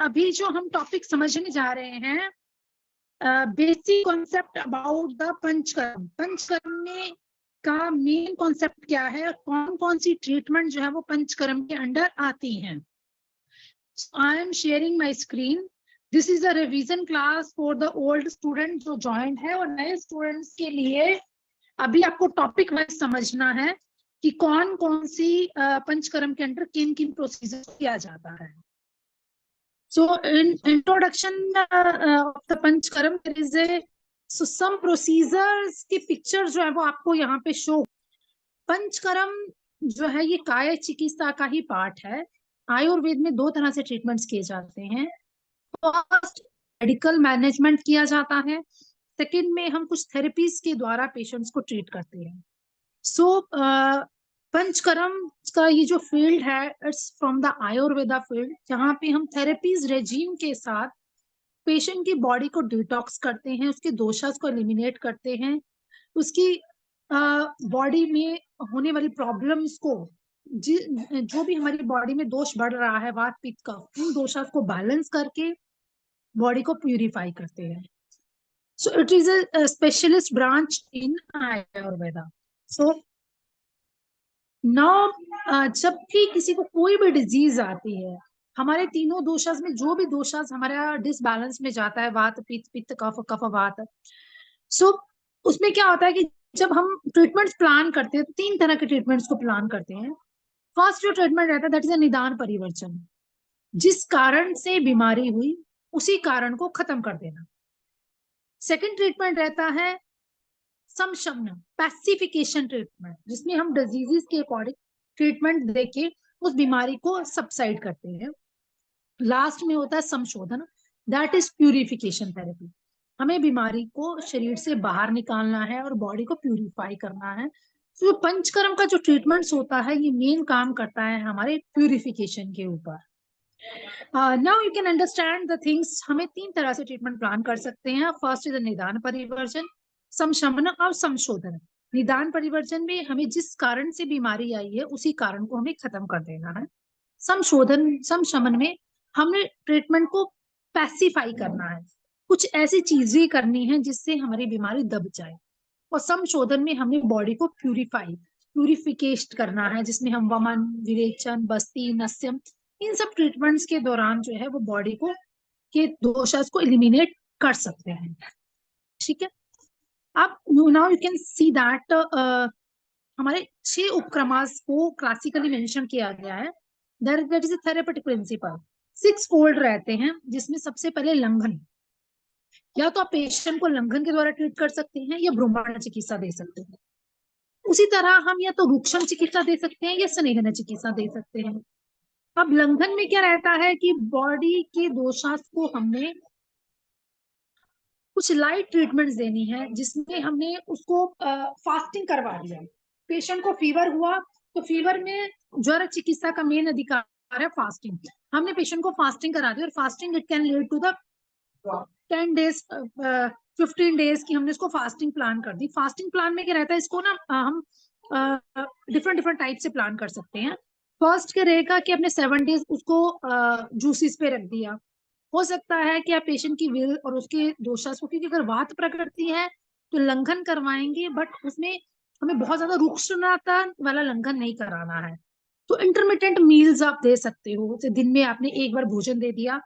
अभी जो हम टॉपिक समझने जा रहे हैं, basic concept about the panchakarma. Panchakarma में का मेन कॉन्सेप्ट क्या है, कौन कौन सी ट्रीटमेंट जो है वो पंचकर्म के अंडर आती हैं। I am sharing my screen. This is a revision class for the old student जो ज्वाइंट है, और नए स्टूडेंट्स के लिए अभी आपको टॉपिक वाइज समझना है कि कौन कौन सी पंचकर्म के अंडर किन किन प्रोसीजर किया जाता है। So in introduction of the Panchkaram, there is some procedures की picture जो है वो आपको यहाँ पे शो। पंचकर्म जो है ये काय चिकित्सा का ही पार्ट है। आयुर्वेद में दो तरह से ट्रीटमेंट्स किए जाते हैं। फर्स्ट मेडिकल मैनेजमेंट किया जाता है, सेकंड में हम कुछ थेरेपीज के द्वारा पेशेंट्स को ट्रीट करते हैं। सो पंचकर्म का ये जो फील्ड है, it's from the Ayurveda field, जहाँ पे हम थेरेपीज रेजिम के साथ पेशेंट की बॉडी को डिटॉक्स करते हैं, उसके दोषास को एलिमिनेट करते हैं, उसकी बॉडी में होने वाली प्रॉब्लम्स को, जो भी हमारी बॉडी में दोष बढ़ रहा है वात पित्त का, उन दोषास को बैलेंस करके बॉडी को प्यूरिफाई करते हैं। So it is a specialist branch in Ayurveda. So now जब भी किसी को कोई भी डिजीज आती है, हमारे तीनों दोषास में जो भी दोषास हमारा डिसबैलेंस में जाता है, वात पित्त, पित्त कफ, कफ वात, सो उसमें क्या होता है कि जब हम ट्रीटमेंट्स प्लान करते हैं तो तीन तरह के ट्रीटमेंट्स को प्लान करते हैं। फर्स्ट जो ट्रीटमेंट रहता है दैट इज अ निदान परिवर्जन, जिस कारण से बीमारी हुई उसी कारण को खत्म कर देना। सेकेंड ट्रीटमेंट रहता है समशमन, पैसिफिकेशन ट्रीटमेंट, जिसमें हम डिजीजेस के अकॉर्डिंग ट्रीटमेंट देके उस बीमारी को सबसाइड करते हैं। लास्ट में होता है संशोधन, दैट इज प्यूरिफिकेशन थेरेपी। हमें बीमारी को शरीर से बाहर निकालना है और बॉडी को प्यूरिफाई करना है। तो पंचकर्म का जो ट्रीटमेंट्स होता है ये मेन काम करता है हमारे प्यूरिफिकेशन के ऊपर। Now you can understand the things. हमें तीन तरह से ट्रीटमेंट प्लान कर सकते हैं। फर्स्ट इज निदान परिवर्जन, समशमन और संशोधन। निदान परिवर्जन में हमें जिस कारण से बीमारी आई है उसी कारण को हमें खत्म कर देना है। संशोधन, समशमन में हमने ट्रीटमेंट को पैसिफाई करना है, कुछ ऐसी चीजें करनी है जिससे हमारी बीमारी दब जाए। और संशोधन में हमें बॉडी को प्यूरिफिकेशन करना है, जिसमें हम वमन, विरेचन, बस्ती, नस्यम, इन सब ट्रीटमेंट्स के दौरान जो है वो बॉडी को के दोषास को एलिमिनेट कर सकते हैं। ठीक है, अब now you can see that हमारे 6 उपक्रमास को क्लासिकली मेंशन किया गया है। That is a therapeutic principal. 6 fold रहते हैं, जिसमें सबसे पहले लंघन, या तो आप पेशेंट को लंघन के द्वारा ट्रीट कर सकते हैं या भ्रूमण चिकित्सा दे सकते हैं। उसी तरह हम या तो रूक्षण चिकित्सा दे सकते हैं या स्नेहन चिकित्सा दे सकते हैं। अब लंघन में क्या रहता है कि बॉडी के दोषास को हमने कुछ लाइट ट्रीटमेंट्स देनी है, जिसमें हमने उसको फास्टिंग करवा दिया। पेशेंट को फीवर हुआ तो फीवर में ज्वर चिकित्सा का मेन अधिकार है फास्टिंग। हमने पेशेंट को फास्टिंग करा दी, और fasting it can lead to the 10 days 15 days की हमने इसको फास्टिंग प्लान कर दी। फास्टिंग प्लान में क्या रहता है, इसको ना हम डिफरेंट डिफरेंट टाइप से प्लान कर सकते हैं। फर्स्ट क्या रहेगा कि आपने 7 डेज उसको जूसिस पे रख दिया। हो सकता है कि आप पेशेंट की विल और उसके दोषास को, क्योंकि अगर वात प्रकृति है तो लंघन करवाएंगे, बट उसमें हमें बहुत ज्यादा रुक्षणता वाला लंघन नहीं कराना है। तो इंटरमिटेंट मील्स आप दे सकते हो, जैसे दिन में आपने एक बार भोजन दे दिया,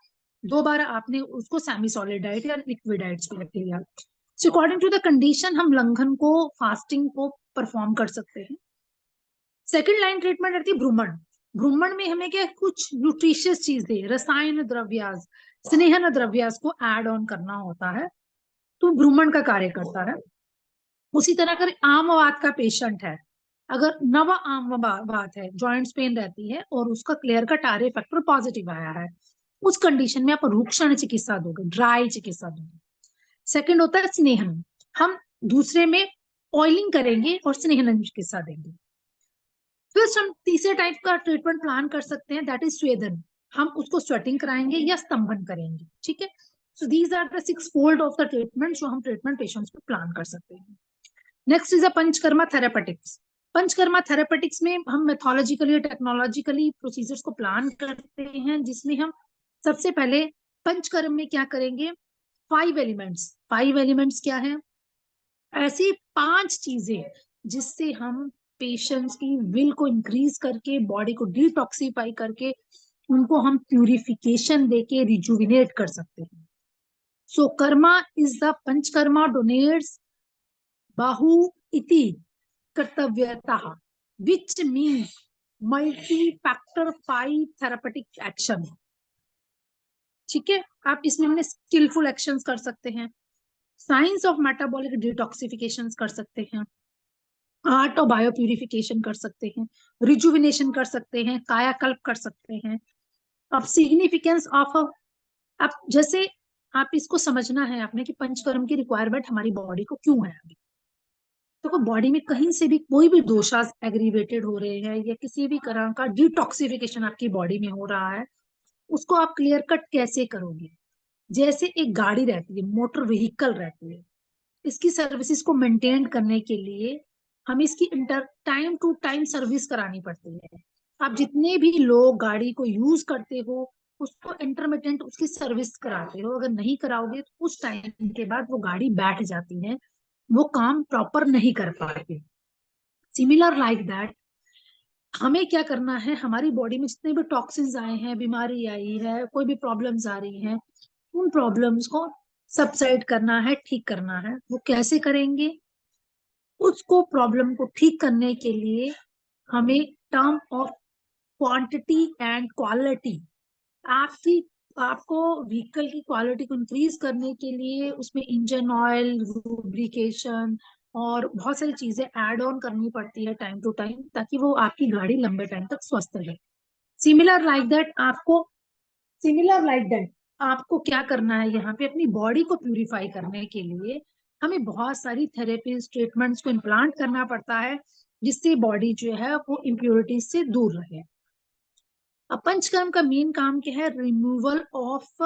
2 बार आपने उसको सेमी सॉलिड डाइट या लिक्विड डाइट्स पे रख लिया। So according to the condition हम लंघन को, फास्टिंग को परफॉर्म कर सकते हैं। सेकेंड लाइन ट्रीटमेंट रहती है भ्रूमण। भ्रूमण में हमें क्या कुछ न्यूट्रिशियस चीजें, रसायन द्रव्यास, स्नेहन द्रव्यास को ऐड ऑन करना होता है, तो भ्रूमण का कार्य करता है। उसी तरह अगर आम वात का पेशेंट है, अगर नवा आम वात है, जॉइंट्स पेन रहती है और उसका clear cut RA factor positive आया है, उस कंडीशन में आप रूक्षण चिकित्सा दोगे, ड्राई चिकित्सा दोगे। सेकंड होता है स्नेहन, हम दूसरे में ऑयलिंग करेंगे और स्नेहन चिकित्सा देंगे। फिर हम तीसरे टाइप का ट्रीटमेंट प्लान कर सकते हैं, दैट इज स्वेदन। हम उसको स्वेटिंग कराएंगे या स्तंभन करेंगे। ठीक है, so these are the 6 fold of the treatment जो हम ट्रीटमेंट पेशेंट्स पे प्लान कर सकते हैं। Next is a panchakarma therapeutics. Panchakarma therapeutics में हम मेथोलॉजिकली, टेक्नोलॉजिकली प्रोसीजर्स को प्लान करते हैं, जिसमें हम सबसे पहले पंचकर्म में क्या करेंगे, 5 एलिमेंट्स। 5 एलिमेंट्स क्या है, ऐसी 5 चीजें जिससे हम पेशेंट्स की विल को इंक्रीज करके, बॉडी को डिटॉक्सिफाई करके, उनको हम प्यूरिफिकेशन देके रिजुविनेट कर सकते हैं। So karma is the panchakarma denotes बाहु इति कर्तव्यता, which means multi factor 5 therapeutic action. ठीक है, आप इसमें हमने स्किलफुल एक्शंस कर सकते हैं, साइंस ऑफ मेटाबॉलिक डिटॉक्सिफिकेशन कर सकते हैं, आर्ट ऑफ बायो प्यूरिफिकेशन कर सकते हैं, रिजुविनेशन कर सकते हैं, कायाकल्प कर सकते हैं। अब सिग्निफिकेंस ऑफ, अब जैसे आप इसको समझना है आपने कि पंचकर्म की रिक्वायरमेंट हमारी बॉडी को क्यों है अभी। तो बॉडी में कहीं से भी कोई भी दोषास एग्रीवेटेड हो रहे हैं या किसी भी तरह का डिटॉक्सिफिकेशन आपकी बॉडी में हो रहा है, उसको आप क्लियर कट कैसे करोगे। जैसे एक गाड़ी रहती है, मोटर व्हीकल रहती है, इसकी सर्विसेज को मेंटेन करने के लिए हमें इसकी inter time to time service करानी पड़ती है। आप जितने भी लोग गाड़ी को यूज करते हो, उसको इंटरमिटेंट उसकी सर्विस कराते हो। अगर नहीं कराओगे तो उस टाइम के बाद वो गाड़ी बैठ जाती है, वो काम प्रॉपर नहीं कर पाते। सिमिलर लाइक दैट, हमें क्या करना है, हमारी बॉडी में जितने भी टॉक्सिन्स आए हैं, बीमारी आई है, कोई भी प्रॉब्लम्स आ रही हैं, उन प्रॉब्लम्स को सबसाइड करना है, ठीक करना है। वो कैसे करेंगे, उसको प्रॉब्लम को ठीक करने के लिए हमें term of quantity and quality, आपकी आपको व्हीकल की क्वालिटी को इंक्रीज करने के लिए उसमें इंजन ऑयल, लुब्रिकेशन और बहुत सारी चीजें ऐड ऑन करनी पड़ती है टाइम टू टाइम, ताकि वो आपकी गाड़ी लंबे टाइम तक स्वस्थ रहे। सिमिलर लाइक दैट आपको सिमिलर लाइक दैट आपको क्या करना है, यहाँ पे अपनी बॉडी को प्यूरिफाई करने के लिए हमें बहुत सारी थेरेपीज, ट्रीटमेंट्स को इम्प्लांट करना पड़ता है, जिससे बॉडी जो है वो इम्प्योरिटीज से दूर रहे। अब पंचकर्म का मेन काम क्या है, removal of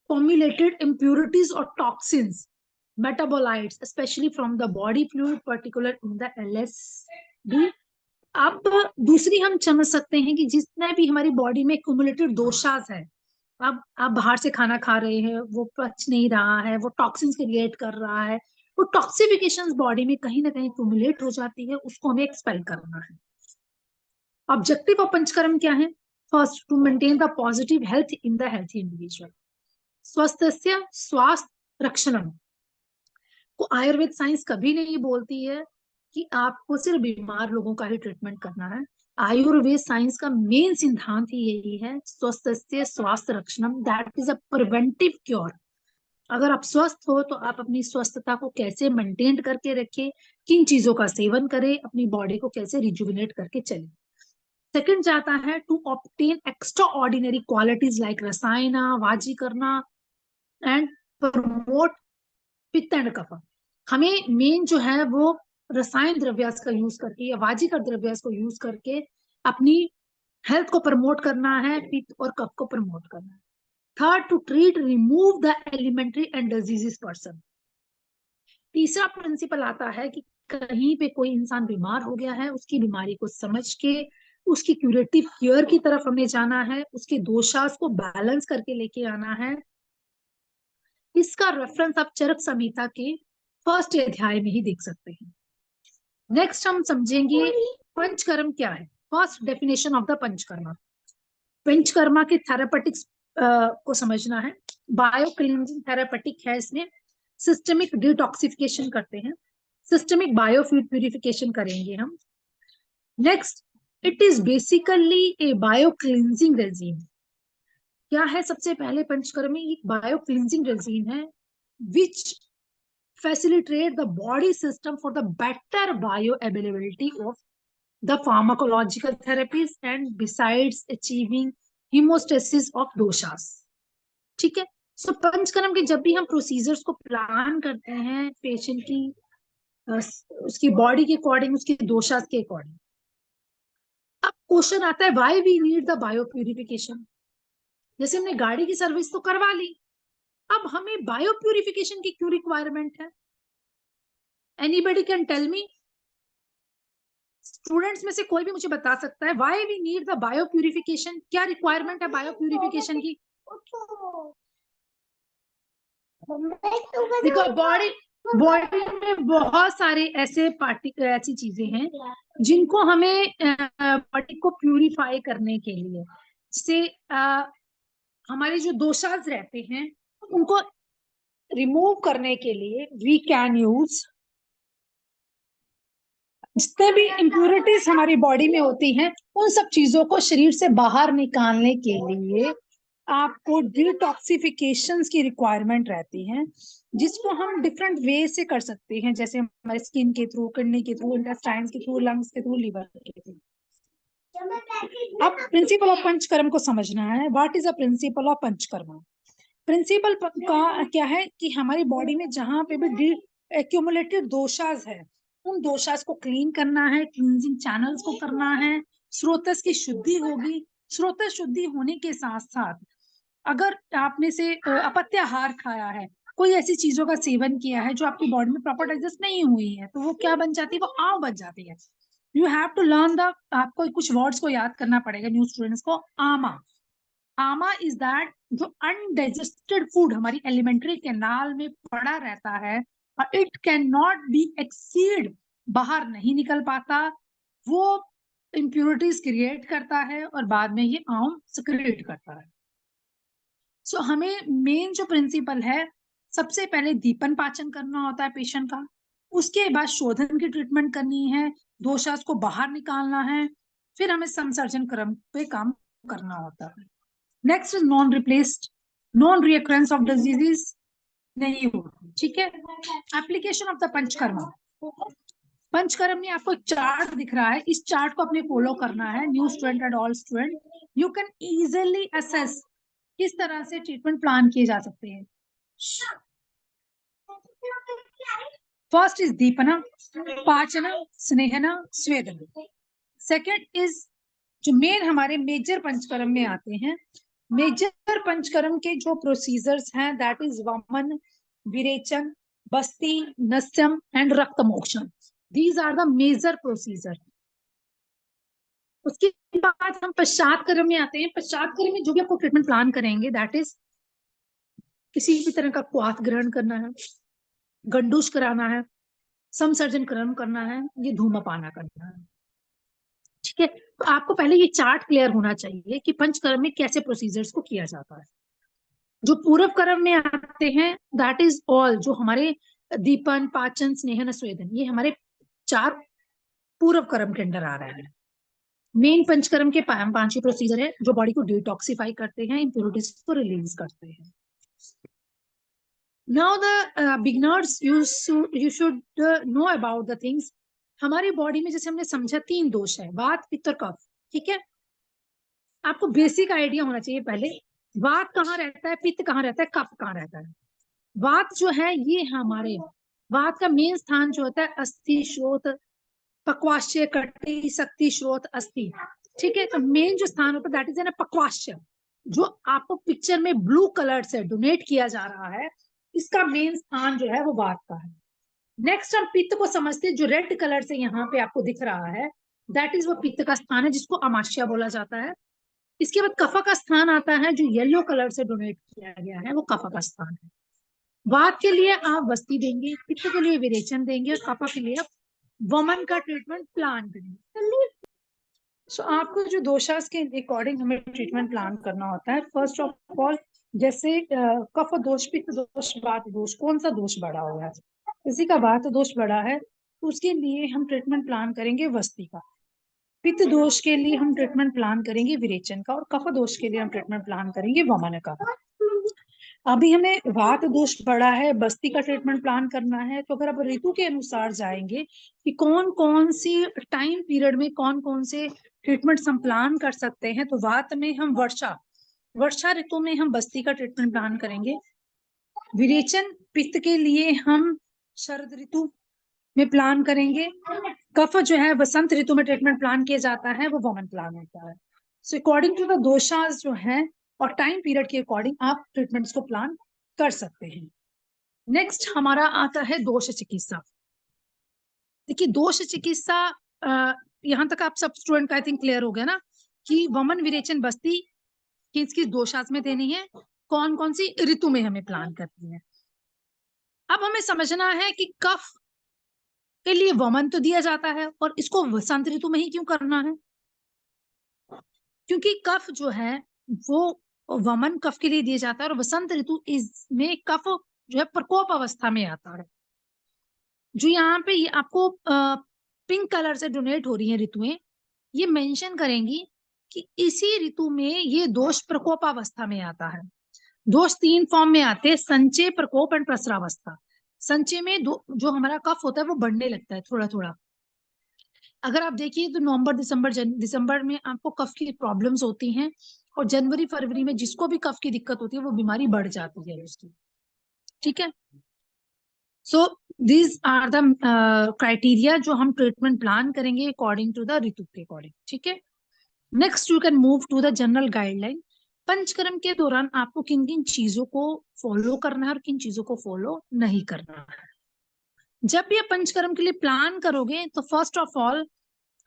formulated impurities or toxins, metabolites, especially from the body fluid, particular in the LSD। अब दूसरी हम समझ सकते हैं कि जितने भी हमारी बॉडी में क्यूमुलेटेड दोषास है, अब आप बाहर से खाना खा रहे हैं, वो पच नहीं रहा है, वो टॉक्सिन्स क्रिएट कर रहा है, वो टॉक्सिफिकेशंस बॉडी में कहीं ना कहीं क्यूमुलेट हो जाती है, उसको हमें एक्सपेल करना है। ऑब्जेक्टिव ऑफ पंचकर्म क्या है, first to maintain the positive health in the healthy individual, स्वस्थस्य स्वास्थ्य रक्षणम को आयुर्वेद साइंस कभी नहीं बोलती है कि आपको सिर्फ बीमार लोगों का ही ट्रीटमेंट करना है। आयुर्वेद साइंस का मेन सिद्धांत ही यही है, स्वस्थस्य स्वास्थ्य रक्षणम, that is a preventive cure. अगर आप स्वस्थ हो तो आप अपनी स्वस्थता को कैसे मेंटेन करके रखें, किन चीजों का सेवन करें, अपनी बॉडी को कैसे रिजुविनेट करके चले। सेकंड जाता है to obtain extra ordinary qualities like rasayana vajikarana and promote pitta and kapha. हमें मेन जो है वो रसायन द्रव्यास का यूज करके या वाजिकर द्रव्यास को यूज करके अपनी हेल्थ को प्रमोट करना है, पित्त और कफ को प्रमोट करना है। Third, to treat remove the elementary and diseases person. तीसरा प्रिंसिपल आता है कि कहीं पे कोई इंसान बीमार हो गया है, उसकी बीमारी को समझ के उसकी क्यूरेटिव केयर की तरफ हमें जाना है, उसके दोषास को बैलेंस करके लेके आना है। इसका रेफरेंस आप चरक संहिता के फर्स्ट अध्याय में ही देख सकते हैं। नेक्स्ट हम समझेंगे पंचकर्म क्या है। First definition of the panchakarma, panchakarma के थेरापेटिक्स को समझना है। बायो क्लींजिंग थेरापेटिक है, इसमें सिस्टमिक डिटॉक्सिफिकेशन करते हैं, सिस्टमिक बायो प्यूरिफिकेशन करेंगे हम। Next, it is basically A bio cleansing regime. क्या है, सबसे पहले पंचकर्म एक बायो क्लींजिंग रेजीम है विच facilitate the body system for the better bioavailability of the pharmacological therapies and besides achieving hemostasis of doshas। ठीक है, सो पंचकर्म के जब भी हम प्रोसीजर्स को प्लान करते हैं पेशेंट की उसकी बॉडी के अकॉर्डिंग, उसके दोषास के अकॉर्डिंग, अब क्वेश्चन आता है why we need the bio purification. जैसे हमने गाड़ी की सर्विस तो करवा ली, अब हमें बायो प्यूरिफिकेशन की क्यों रिक्वायरमेंट है? Anybody can tell me? Students में से कोई भी मुझे बता सकता है why we need the bio purification, क्या रिक्वायरमेंट है बायो प्यूरिफिकेशन की? देखो बॉडी बॉडी में बहुत सारे ऐसे ऐसी चीजें हैं जिनको हमें बॉडी को प्यूरिफाई करने के लिए, जैसे हमारे जो दोषाज रहते हैं उनको रिमूव करने के लिए वी कैन यूज, जितने भी इम्प्योरिटीज हमारी बॉडी में होती हैं उन सब चीजों को शरीर से बाहर निकालने के लिए आपको डिटॉक्सिफिकेशन की रिक्वायरमेंट रहती है, जिसको हम डिफरेंट वे से कर सकते हैं, जैसे हमारे स्किन के थ्रू, किडनी के थ्रू, इंटेस्टाइन्स के थ्रू, लंग्स के थ्रू, लिवर के थ्रू। अब प्रिंसिपल ऑफ पंचकर्म को समझना है। What is a principle of panchakarma? Principle का क्या है कि हमारी बॉडी में जहां पे भी एक्यूमुलेटेड दोषास है उन दोषास को क्लीन करना है, क्लींजिंग चैनल्स को करना है, स्रोतस की शुद्धि होगी। स्रोतस शुद्धि होने के साथ साथ अगर आपने से अपत्य आहार खाया है, कोई ऐसी चीजों का सेवन किया है जो आपकी बॉडी में प्रॉपर डाइजेस्ट नहीं हुई है, तो वो क्या बन जाती है? वो आव बन जाती है। You have to learn the, आपको कुछ वर्ड्स को याद करना पड़ेगा न्यू स्टूडेंट्स को। आमा, आमा इज दैट जो अनडाइजेस्टेड फूड हमारी एलिमेंट्री कैनाल में पड़ा रहता है और it can not be exceed, बाहर नहीं निकल पाता, वो इंप्योरिटीज क्रिएट करता है और बाद में ये आम सिक्रेट करता है। सो हमें मेन जो प्रिंसिपल है, सबसे पहले दीपन पाचन करना होता है पेशेंट का, उसके बाद शोधन की ट्रीटमेंट करनी है, दोषास को बाहर निकालना है, फिर हमें संसर्जन क्रम पे काम करना होता है। Next is non replaced, non recurrence of diseases नहीं होती, ठीक है। Application of the panchakarma, panchakarma में आपको एक चार्ट दिख रहा है, इस चार्ट को अपने फॉलो करना है new student and all student. You can easily assess किस तरह से ट्रीटमेंट प्लान किए जा सकते हैं। First is deepana, pachana, snehana, swedana. Second is जो मेन हमारे मेजर पंचकर्म में आते हैं, मेजर पंचकर्म के जो प्रोसीजर्स हैं दैट इज वमन, विरेचन, बस्ती, nasyam and rakta mokshana. These are the major procedure. उसके बाद हम पश्चात कर्म में आते हैं। पश्चात कर्म में जो भी आपको ट्रीटमेंट प्लान करेंगे दैट इज किसी भी तरह का क्वाथ ग्रहण करना है, गंडूस कराना है, समसर्जन कर्म करना है, ये धूमपाना करना है, ठीक है। तो आपको पहले ये चार्ट क्लियर होना चाहिए कि पंचकर्म में कैसे प्रोसीजर्स को किया जाता है। जो पूर्व कर्म में आते हैं दैट इज ऑल जो हमारे दीपन, पाचन, स्नेहन, स्वेदन, ये हमारे 4 पूर्व कर्म के अंडर आ रहे हैं। मेन पंचकर्म के 5 ही प्रोसीजर है जो बॉडी को डिटॉक्सिफाई करते हैं, इंप्योरिटीज को रिलीज करते हैं। Now the beginners you should know about the things. हमारी बॉडी में जैसे हमने समझा 3 दोष है, वात, पित्त और कफ, ठीक है। आपको बेसिक आइडिया होना चाहिए पहले, वात कहाँ रहता है, पित्त कहाँ रहता है, कफ कहाँ रहता है। वात जो है ये हमारे, वात का मेन स्थान जो होता है अस्थि स्रोत, पक्वाश्य, कटी, शक्ति स्रोत, अस्थि, ठीक है। तो मेन जो स्थान होता है दैट इज एन पक्वाश्य, जो आपको पिक्चर में ब्लू कलर से डोनेट किया जा रहा है, इसका मेन स्थान जो है वो वात का है। नेक्स्ट हम पित्त को समझते हैं, जो रेड कलर से यहाँ पे आपको दिख रहा है दैट इज वो पित्त का स्थान है जिसको अमाशय बोला जाता है। इसके बाद कफ का स्थान आता है जो येलो कलर से डोनेट किया गया है, वो कफ का स्थान है। वात के लिए आप बस्ती देंगे, पित्त के लिए विरेचन देंगे और कफ के लिए वमन का ट्रीटमेंट प्लान करेंगे। सो आपको जो दोषास के अकॉर्डिंग हमें ट्रीटमेंट प्लान करना होता है। फर्स्ट ऑफ ऑल जैसे कफ दोष, पित्त दोष, वात दोष, कौन सा दोष बढ़ा हुआ है? किसी का वात दोष बढ़ा है तो उसके लिए हम ट्रीटमेंट प्लान करेंगे वस्ती का, पित्त दोष के लिए हम ट्रीटमेंट प्लान करेंगे विरेचन का, और कफ दोष के लिए हम ट्रीटमेंट प्लान करेंगे वमन का। अभी हमें वात दोष बढ़ा है, बस्ती का ट्रीटमेंट प्लान करना है, तो अगर आप ऋतु के अनुसार जाएंगे कि कौन कौन सी टाइम पीरियड में कौन कौन से ट्रीटमेंट हम प्लान कर सकते हैं, तो वात में हम वर्षा ऋतु में हम बस्ती का ट्रीटमेंट प्लान करेंगे। विरेचन पित्त के लिए हम शरद ऋतु में प्लान करेंगे। कफ जो है वसंत ऋतु में ट्रीटमेंट प्लान किया जाता है, वो वमन प्लान होता है। सो अकॉर्डिंग टू द दोषास जो है और टाइम पीरियड के अकॉर्डिंग आप ट्रीटमेंट्स को प्लान कर सकते हैं। नेक्स्ट हमारा आता है दोष चिकित्सा। देखिए दोष चिकित्सा यहाँ तक आप सब स्टूडेंट का आई थिंक क्लियर हो गया ना कि वमन विरेचन बस्ती किस किस दोषास में देनी है, कौन कौन सी ऋतु में हमें प्लान करनी है। अब हमें समझना है कि कफ के लिए वमन तो दिया जाता है और इसको वसंत ऋतु में ही क्यों करना है, क्योंकि कफ जो है वो वमन कफ के लिए दिया जाता है और वसंत ऋतु इसमें कफ जो है प्रकोप अवस्था में आता है। जो यहाँ पे ये आपको पिंक कलर से डोनेट हो रही है ऋतुएं, ये मेंशन करेंगी कि इसी ऋतु में ये दोष प्रकोपावस्था में आता है। दोष 3 फॉर्म में आते हैं, संचय, प्रकोप एंड प्रसरावस्था। संचय में जो हमारा कफ होता है वो बढ़ने लगता है थोड़ा थोड़ा। अगर आप देखिए तो नवंबर दिसंबर में आपको कफ की प्रॉब्लम्स होती हैं और जनवरी फरवरी में जिसको भी कफ की दिक्कत होती है वो बीमारी बढ़ जाती है उसकी। ठीक है, so these are the criteria जो हम ट्रीटमेंट प्लान करेंगे अकॉर्डिंग टू द ऋतु के अकॉर्डिंग। ठीक है, next you can move to the general guideline. Panchakarma के दौरान आपको किन किन चीजों को फॉलो करना है और किन चीजों को फॉलो नहीं करना है। जब भी आप पंचकर्म के लिए प्लान करोगे तो फर्स्ट ऑफ ऑल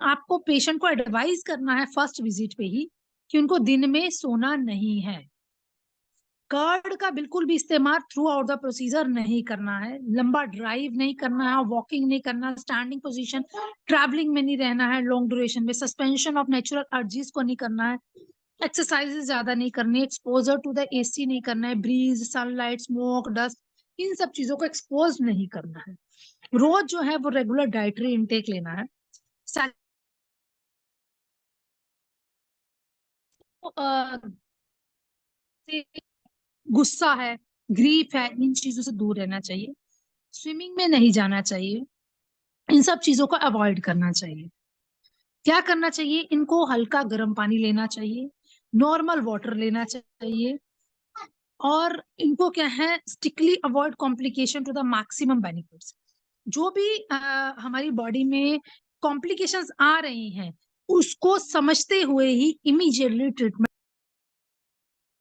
आपको पेशेंट को एडवाइस करना है फर्स्ट विजिट पे ही कि उनको दिन में सोना नहीं है। कर्ड का बिल्कुल भी इस्तेमाल थ्रू आउट द प्रोसीजर नहीं करना है, लंबा ड्राइव नहीं करना है, वॉकिंग नहीं करना, स्टैंडिंग पोजीशन, ट्रैवलिंग में नहीं रहना है लॉन्ग ड्यूरेशन में, सस्पेंशन ऑफ नेचुरल अर्जीज को नहीं करना है, एक्सरसाइजेस ज्यादा नहीं करनी, एक्सपोजर टू द एसी नहीं करना है, ब्रीज, सनलाइट, स्मोक, डस्ट, इन सब चीजों को एक्सपोज नहीं करना है। रोज जो है वो रेगुलर डाइटरी इंटेक लेना है। गुस्सा है, ग्रीफ है, इन चीजों से दूर रहना चाहिए। स्विमिंग में नहीं जाना चाहिए, इन सब चीजों को अवॉइड करना चाहिए। क्या करना चाहिए, इनको हल्का गर्म पानी लेना चाहिए, नॉर्मल वाटर लेना चाहिए और इनको क्या है strictly avoid complication to the maximum benefits. जो भी हमारी बॉडी में कॉम्प्लिकेशंस आ रही हैं उसको समझते हुए ही इमीडिएटली ट्रीटमेंट।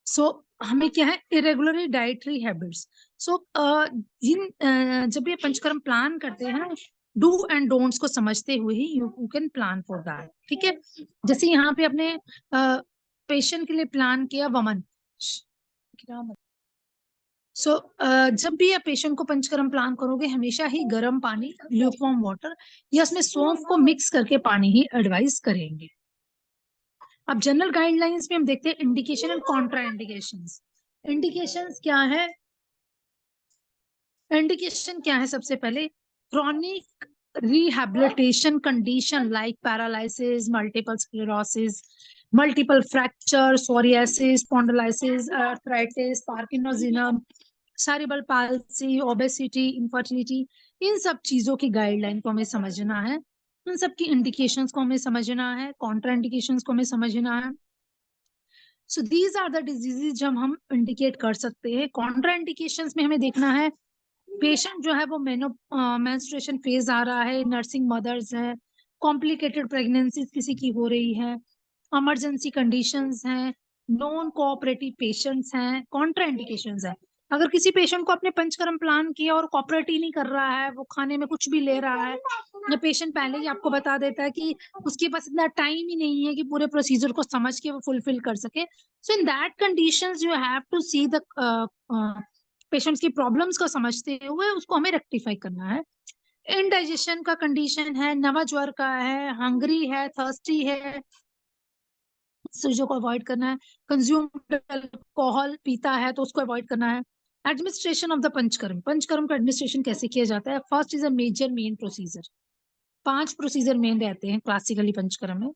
सो हमें क्या है इरेगुलर डाइटरी हैबिट्स। सो जब ये पंचकर्म प्लान करते हैं डू एंड डोंट्स को समझते हुए ही you can plan for that. ठीक है, जैसे यहाँ पे अपने पेशेंट के लिए प्लान किया वमन। सो जब भी आप पेशेंट को पंचकर्म प्लान करोगे हमेशा ही गर्म पानी, ल्यूकवार्म वाटर या उसमें सौंफ को मिक्स करके पानी ही एडवाइस करेंगे। अब जनरल गाइडलाइंस में हम देखते हैं indication and contra indications. Indications क्या है, इंडिकेशन क्या है, सबसे पहले chronic rehabilitation condition like paralysis, multiple sclerosis, multiple fracture, psoriasis, spondylosis, arthritis, parkinsonism, cerebral palsy, obesity, infertility, इन सब चीजों की गाइडलाइन को हमें समझना है, उन सब की इंडिकेशंस को हमें समझना है, कॉन्ट्रा इंडिकेशंस को हमें समझना है। So these are the diseases जो हम इंडिकेट कर सकते हैं। कॉन्ट्रा इंडिकेशंस में हमें देखना है पेशेंट जो है वो मेंस्ट्रुएशन फेज आ रहा है, नर्सिंग मदर्स है, कॉम्प्लिकेटेड प्रेगनेंसी किसी की हो रही है, इमरजेंसी कंडीशंस हैं, नॉन कोऑपरेटिव पेशेंट्स हैं, कॉन्ट्रा इंडिकेशंस है। अगर किसी पेशेंट को अपने पंचकर्म प्लान किया और कोऑपरेट ही नहीं कर रहा है, वो खाने में कुछ भी ले रहा है, या पेशेंट पहले ही आपको बता देता है कि उसके पास इतना टाइम ही नहीं है कि पूरे प्रोसीजर को समझ के वो फुलफिल कर सके, so in that conditions you have to see the patients की प्रॉब्लम्स को समझते हुए उसको हमें रेक्टिफाई करना है। इनडाइजेशन का कंडीशन है, नवा ज्वर का है, हंग्री है, थर्स्टी है, चीजों को अवॉइड करना है। कंज्यूम्ड अल्कोहल पीता है तो उसको अवॉइड करना है। Administration of the panchakarma, panchakarma का एडमिनिस्ट्रेशन कैसे किया जाता है। First is a major main procedure, 5 procedure main रहते हैं क्लासिकली पंचकर्म में।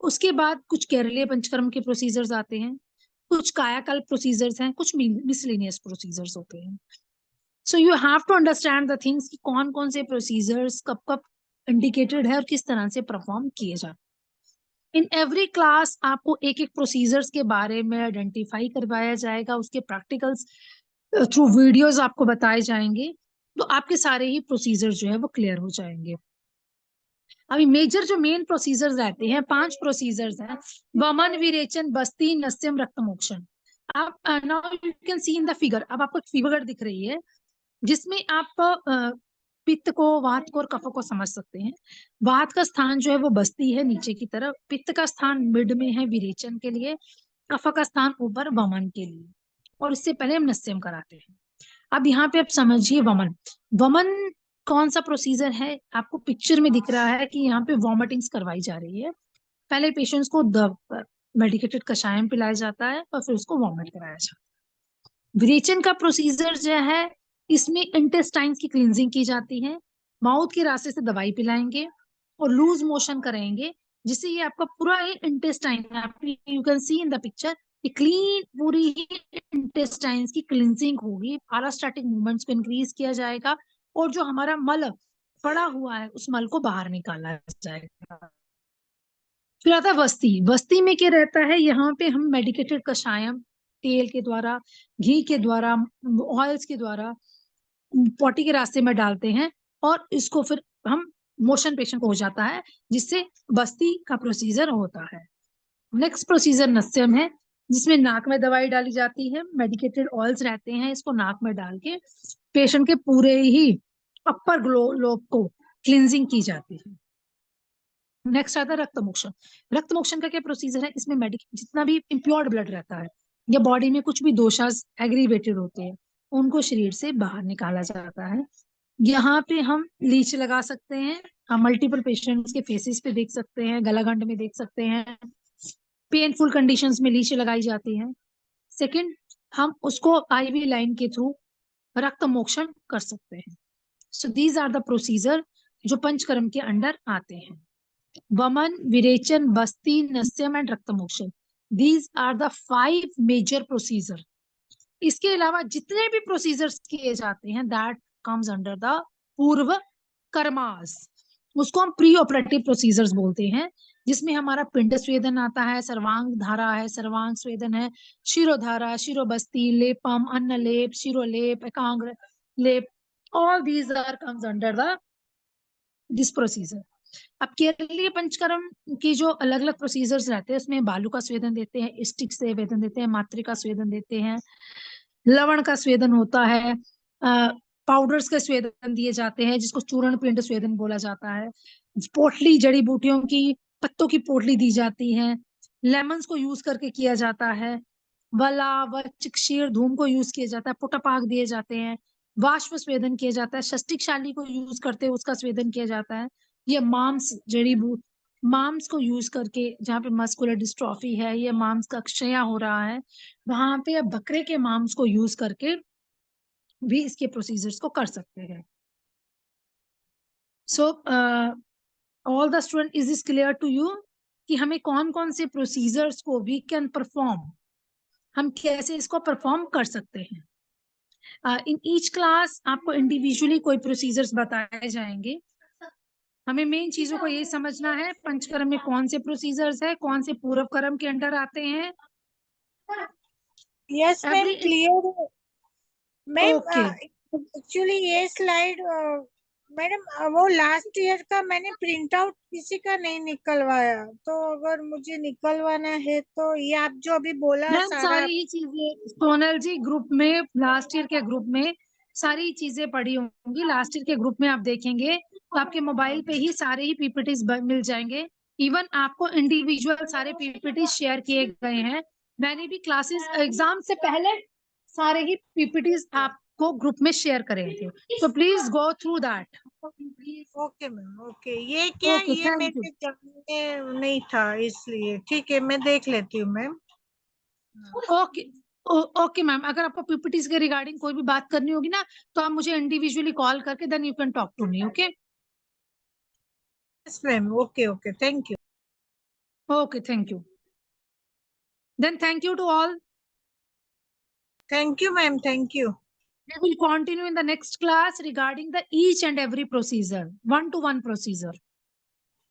उसके बाद कुछ केरलीय पंचकर्म के प्रोसीजर्स आते हैं, कुछ कायाकल्प प्रोसीजर्स हैं, कुछ मिसलेनियस प्रोसीजर्स होते हैं। So you have to understand the things कि कौन कौन से प्रोसीजर्स कब कब इंडिकेटेड है और किस तरह से परफॉर्म किए जाते हैं। इन एवरी क्लास आपको एक एक प्रोसीजर्स के बारे में आइडेंटिफाई करवाया जाएगा, उसके प्रैक्टिकल्स थ्रू वीडियोस आपको बताए जाएंगे, तो आपके सारे ही प्रोसीजर जो है वो क्लियर हो जाएंगे। अभी मेजर जो मेन प्रोसीजर्स रहते हैं 5 प्रोसीजर्स हैं, वमन, विरेचन, बस्ती, नस्यम, रक्तमोक्षण। आप now you can see in the figure, अब आपको फिगर दिख रही है जिसमें आप पित्त को, वात को और कफ को समझ सकते हैं। वात का स्थान जो है वो बस्ती है नीचे की तरफ, पित्त का स्थान मिड में है विरेचन के लिए, कफ का स्थान ऊपर वमन के लिए, और इससे पहले हम नस्यम कराते हैं। अब यहाँ पे आप समझिए वमन। वमन कौन सा प्रोसीजर है, आपको पिक्चर में दिख रहा है कि यहाँ पे वॉमिटिंग्स करवाई जा रही है। पहले पेशेंट्स को मेडिकेटेड कषायम पिलाया जाता है और फिर उसको वॉमिट कराया जाता है। विरेचन का प्रोसीजर जो है, इसमें इंटेस्टाइन्स की क्लींजिंग की जाती है, माउथ के रास्ते से दवाई पिलाएंगे और लूज मोशन करेंगे, जिससे ये आपका पूरा intestine, you can see in the picture, clean पूरी ही इंटेस्टाइन्स की क्लींजिंग होगी। पैरास्टैटिक मूवमेंट्स को इंक्रीज किया जाएगा और जो हमारा मल पड़ा हुआ है उस मल को बाहर निकाला जाएगा। फिर आता है वस्ती। वस्ती में क्या रहता है, यहाँ पे हम मेडिकेटेड कषायम तेल के द्वारा, घी के द्वारा, ऑयल्स के द्वारा पॉटी के रास्ते में डालते हैं और इसको फिर हम मोशन पेशेंट को हो जाता है, जिससे बस्ती का प्रोसीजर होता है। नेक्स्ट प्रोसीजर नस्यम है, जिसमें नाक में दवाई डाली जाती है, मेडिकेटेड ऑयल्स रहते हैं, इसको नाक में डाल के पेशेंट के पूरे ही अपर लोब को क्लींजिंग की जाती है। नेक्स्ट आता है रक्त मोक्षण। रक्त मोक्षण का क्या प्रोसीजर है, इसमें जितना भी इम्प्योर्ड ब्लड रहता है या बॉडी में कुछ भी दोषास एग्रीवेटेड होते हैं उनको शरीर से बाहर निकाला जाता है। यहाँ पे हम लीच लगा सकते हैं, हम मल्टीपल पेशेंट्स के फेसेस पे देख सकते हैं, गलाघंट में देख सकते हैं, पेनफुल कंडीशंस में लीच लगाई जाती है। सेकंड, हम उसको आईवी लाइन के थ्रू रक्त मोक्षण कर सकते हैं। So these are the procedure जो पंचकर्म के अंडर आते हैं। वमन, विरेचन, बस्ती, nasyam and rakta mokshana, these are the 5 major procedure. इसके अलावा जितने भी प्रोसीजर्स किए जाते हैं that comes under the purva karmas, उसको हम प्री ऑपरेटिव प्रोसीजर्स बोलते हैं, जिसमें हमारा पिंड स्वेदन आता है, सर्वांग धारा है, सर्वांग स्वेदन है, शिरोधारा, शिरोबस्ती, लेपम, अन्न लेप, शिरोलेप, एकांग्र लेप, all these are comes under the this procedure. अब केरलीय पंचकर्म की जो अलग अलग प्रोसीजर्स रहते हैं उसमें बालू का स्वेदन देते हैं, स्टिक से वेदन देते हैं, मात्रे का स्वेदन देते हैं, लवण का स्वेदन होता है, पाउडर्स के स्वेदन दिए जाते हैं जिसको चूर्ण पिंड स्वेदन बोला जाता है, पोटली जड़ी बूटियों की पत्तों की पोटली दी जाती है, लेमन्स को यूज करके किया जाता है, वला वच क्षीर धूम को यूज किया जाता है, पुटपाक दिए जाते हैं, वाष्प स्वेदन किया जाता है, षष्टिकशाली को यूज करते हैं उसका स्वेदन किया जाता है। ये मांस जड़ी बूट मांस को यूज करके, जहाँ पे मस्कुलर डिस्ट्रॉफी है या मांस का क्षय हो रहा है, वहां पे बकरे के मांस को यूज करके भी इसके प्रोसीजर्स को कर सकते हैं। So all the student, is this clear to you कि हमें कौन कौन से प्रोसीजर्स को वी कैन परफॉर्म, हम कैसे इसको परफॉर्म कर सकते हैं। इन ईच क्लास आपको इंडिविजुअली कोई प्रोसीजर्स बताए जाएंगे। हमें मेन चीजों को ये समझना है पंचकर्म में कौन से प्रोसीजर्स है, कौन से पूर्व कर्म के अंडर आते हैं। यस मैम, क्लियर है मैम। ओके, एक्चुअली ये स्लाइड मैडम वो लास्ट ईयर का मैंने प्रिंट आउट किसी का नहीं निकलवाया, तो अगर मुझे निकलवाना है तो ये आप जो अभी बोला मैम सारा। सारी ही चीजें सोनल जी ग्रुप में, लास्ट ईयर के ग्रुप में सारी चीजें पड़ी होंगी। लास्ट ईयर के ग्रुप में आप देखेंगे तो आपके मोबाइल पे ही सारे ही पीपीटीज मिल जाएंगे। इवन आपको इंडिविजुअल सारे पीपीटीज शेयर किए गए हैं। मैंने भी क्लासेस एग्जाम से पहले सारे ही पीपीटीज आपको ग्रुप में शेयर करे थे, तो please go through that. Okay ma'am, okay. ये क्या, ओके, ये थैंक यू। मेरे जानने नहीं था, इसलिए ठीक है, मैं देख लेती हूँ मैम। ओके ओके मैम, अगर आपको पीपीटीज के रिगार्डिंग कोई भी बात करनी होगी ना तो आप मुझे इंडिविजुअली कॉल करके then you can talk to me. Okay yes ma'am, okay okay, thank you. Okay, thank you. Then thank you to all. Thank you ma'am, thank you. We will continue in the next class regarding the each and every procedure, one to one procedure.